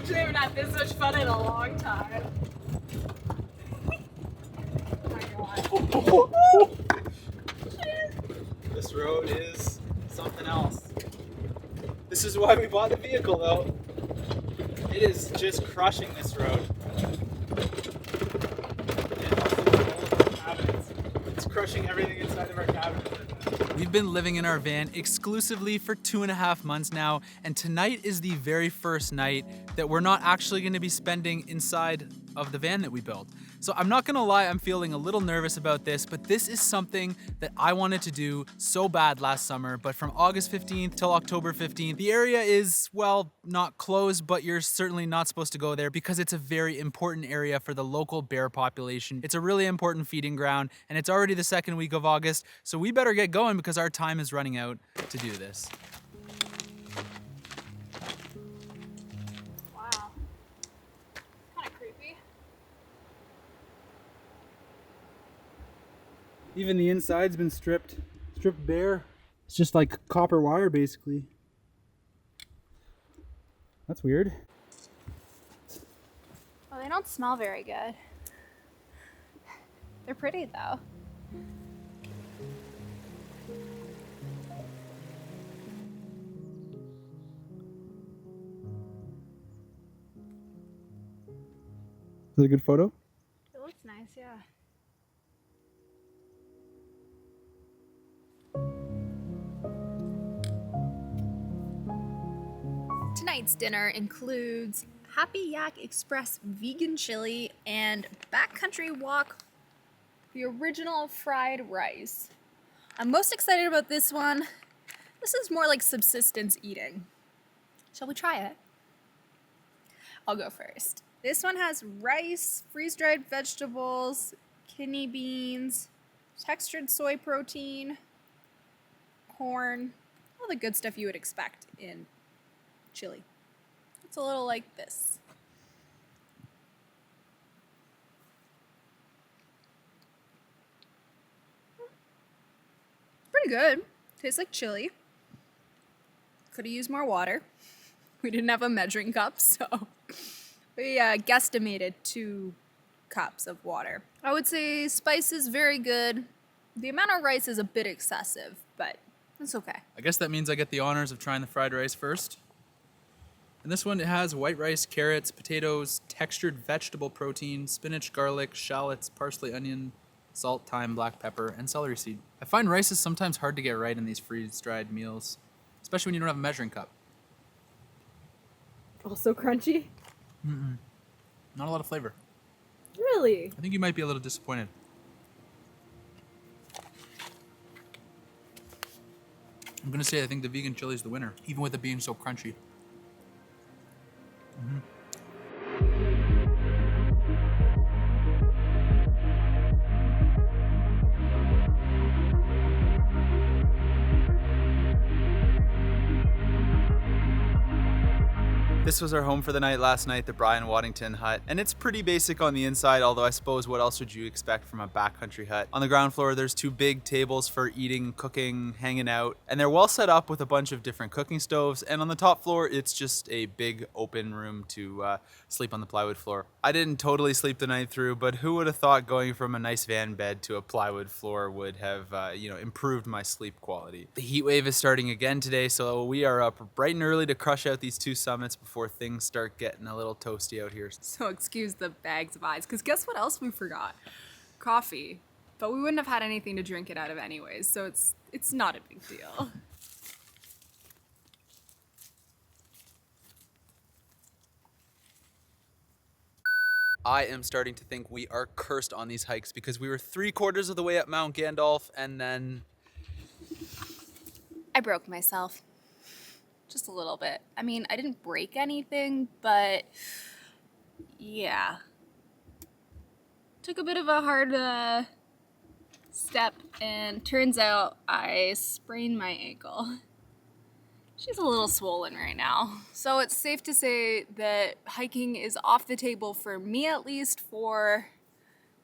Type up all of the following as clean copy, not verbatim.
actually haven't had this much fun in a long time. Oh my god. This road is something else. This is why we bought the vehicle though. It is just crushing this road. It's crushing everything inside of our cabins. We've been living in our van exclusively for 2.5 months now, and tonight is the very first night that we're not actually going to be spending inside of the van that we built. So I'm not gonna lie, I'm feeling a little nervous about this, but this is something that I wanted to do so bad last summer, but from August 15th till October 15th, the area is, well, not closed, but you're certainly not supposed to go there because it's a very important area for the local bear population. It's a really important feeding ground, and it's already the second week of August, so we better get going because our time is running out to do this. Even the inside's been stripped bare. It's just like copper wire, basically. That's weird. Well, they don't smell very good. They're pretty though. Is that a good photo? It looks nice, yeah. Tonight's dinner includes Happy Yak Express vegan chili and backcountry walk, the original fried rice. I'm most excited about this one. This is more like subsistence eating. Shall we try it? I'll go first. This one has rice, freeze-dried vegetables, kidney beans, textured soy protein, corn, all the good stuff you would expect in chili. It's a little like this. Pretty good. Tastes like chili. Could have used more water. We didn't have a measuring cup, so we guesstimated 2 cups of water. I would say spice is very good. The amount of rice is a bit excessive, but it's okay. I guess that means I get the honors of trying the fried rice first. And this one, it has white rice, carrots, potatoes, textured vegetable protein, spinach, garlic, shallots, parsley, onion, salt, thyme, black pepper, and celery seed. I find rice is sometimes hard to get right in these freeze-dried meals, especially when you don't have a measuring cup. Also crunchy? Not a lot of flavor. Really? I think you might be a little disappointed. I'm gonna say I think the vegan chili is the winner, even with it being so crunchy. This was our home for the night last night, the Brian Waddington hut. And it's pretty basic on the inside, although I suppose what else would you expect from a backcountry hut? On the ground floor, there's 2 big tables for eating, cooking, hanging out. And they're well set up with a bunch of different cooking stoves. And on the top floor, it's just a big open room to sleep on the plywood floor. I didn't totally sleep the night through, but who would have thought going from a nice van bed to a plywood floor would have, improved my sleep quality. The heat wave is starting again today, so we are up bright and early to crush out these 2 summits before things start getting a little toasty out here. So excuse the bags of eyes, because guess what else we forgot? Coffee. But we wouldn't have had anything to drink it out of anyways, so it's not a big deal. I am starting to think we are cursed on these hikes because we were 3/4 of the way up Mount Gandalf and then... I broke myself. Just a little bit. I mean, I didn't break anything, but yeah. Took a bit of a hard step, and turns out I sprained my ankle. She's a little swollen right now. So it's safe to say that hiking is off the table for me, at least, for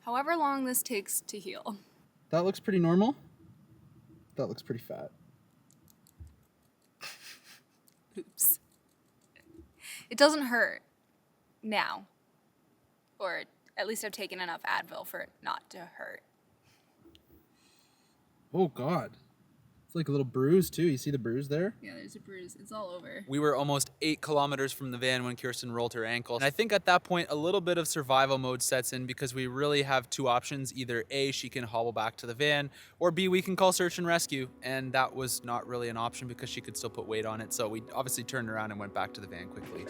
however long this takes to heal. That looks pretty normal. That looks pretty fat. Oops. It doesn't hurt. now. Or at least I've taken enough Advil for it not to hurt. Oh God. It's like a little bruise too. You see the bruise there? Yeah, there's a bruise. It's all over. We were almost 8 kilometers from the van when Kirsten rolled her ankle. And I think at that point, a little bit of survival mode sets in because we really have 2 options. Either A, she can hobble back to the van, or B, we can call search and rescue. And that was not really an option because she could still put weight on it. So we obviously turned around and went back to the van quickly.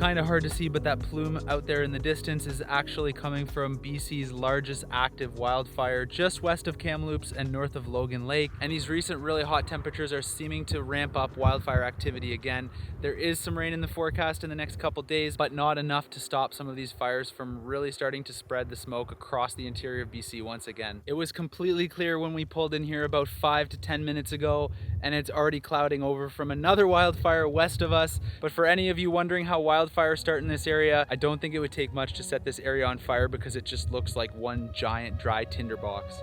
Kind of hard to see, but that plume out there in the distance is actually coming from BC's largest active wildfire just west of Kamloops and north of Logan Lake. And these recent really hot temperatures are seeming to ramp up wildfire activity again. There is some rain in the forecast in the next couple days, but not enough to stop some of these fires from really starting to spread the smoke across the interior of BC once again. It was completely clear when we pulled in here about 5 to 10 minutes ago, and it's already clouding over from another wildfire west of us. But for any of you wondering how wildfires start in this area, I don't think it would take much to set this area on fire because it just looks like one giant dry tinderbox.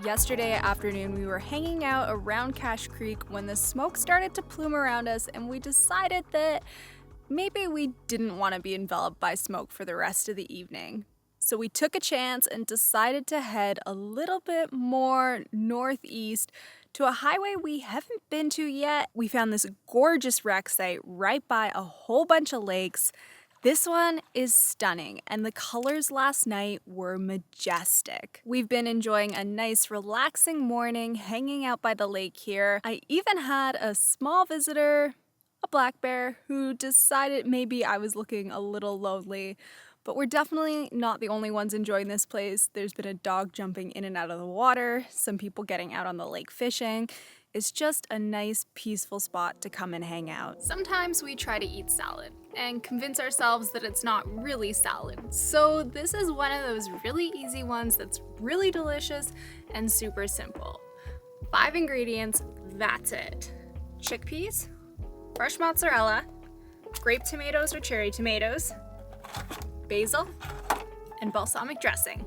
Yesterday afternoon, we were hanging out around Cache Creek when the smoke started to plume around us, and we decided that maybe we didn't want to be enveloped by smoke for the rest of the evening. So we took a chance and decided to head a little bit more northeast to a highway we haven't been to yet. We found this gorgeous wreck site right by a whole bunch of lakes. This one is stunning, and the colors last night were majestic. We've been enjoying a nice, relaxing morning hanging out by the lake here. I even had a small visitor, a black bear, who decided maybe I was looking a little lonely. But we're definitely not the only ones enjoying this place. There's been a dog jumping in and out of the water, some people getting out on the lake fishing. It's just a nice, peaceful spot to come and hang out. Sometimes we try to eat salad and convince ourselves that it's not really salad. So this is one of those really easy ones that's really delicious and super simple. 5 ingredients, that's it. Chickpeas, fresh mozzarella, grape tomatoes or cherry tomatoes, basil, and balsamic dressing.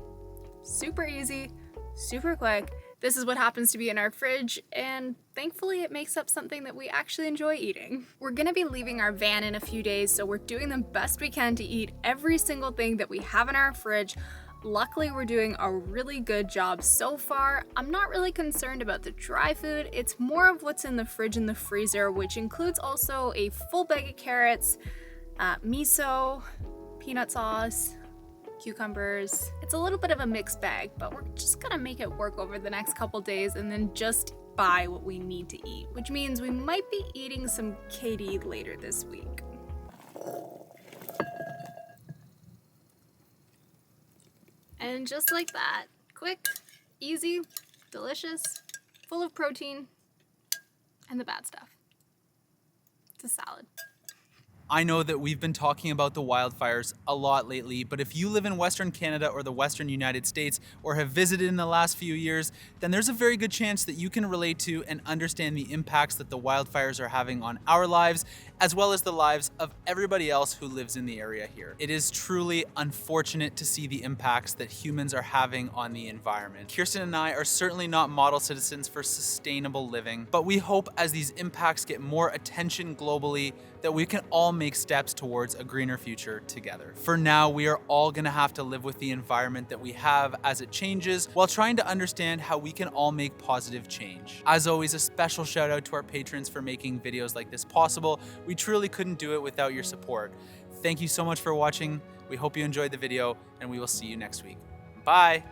Super easy, super quick. This is what happens to be in our fridge, and thankfully it makes up something that we actually enjoy eating. We're gonna be leaving our van in a few days, so we're doing the best we can to eat every single thing that we have in our fridge. Luckily, we're doing a really good job so far. I'm not really concerned about the dry food. It's more of what's in the fridge and the freezer, which includes also a full bag of carrots, miso, peanut sauce, cucumbers. It's a little bit of a mixed bag, but we're just gonna make it work over the next couple days and then just buy what we need to eat, which means we might be eating some KD later this week. And just like that, quick, easy, delicious, full of protein, and the bad stuff. It's a salad. I know that we've been talking about the wildfires a lot lately, but if you live in Western Canada or the Western United States or have visited in the last few years, then there's a very good chance that you can relate to and understand the impacts that the wildfires are having on our lives, as well as the lives of everybody else who lives in the area here. It is truly unfortunate to see the impacts that humans are having on the environment. Kirsten and I are certainly not model citizens for sustainable living, but we hope as these impacts get more attention globally, that we can all make steps towards a greener future together. For now, we are all gonna have to live with the environment that we have as it changes, while trying to understand how we can all make positive change. As always, a special shout out to our patrons for making videos like this possible. We truly couldn't do it without your support. Thank you so much for watching. We hope you enjoyed the video, and we will see you next week. Bye.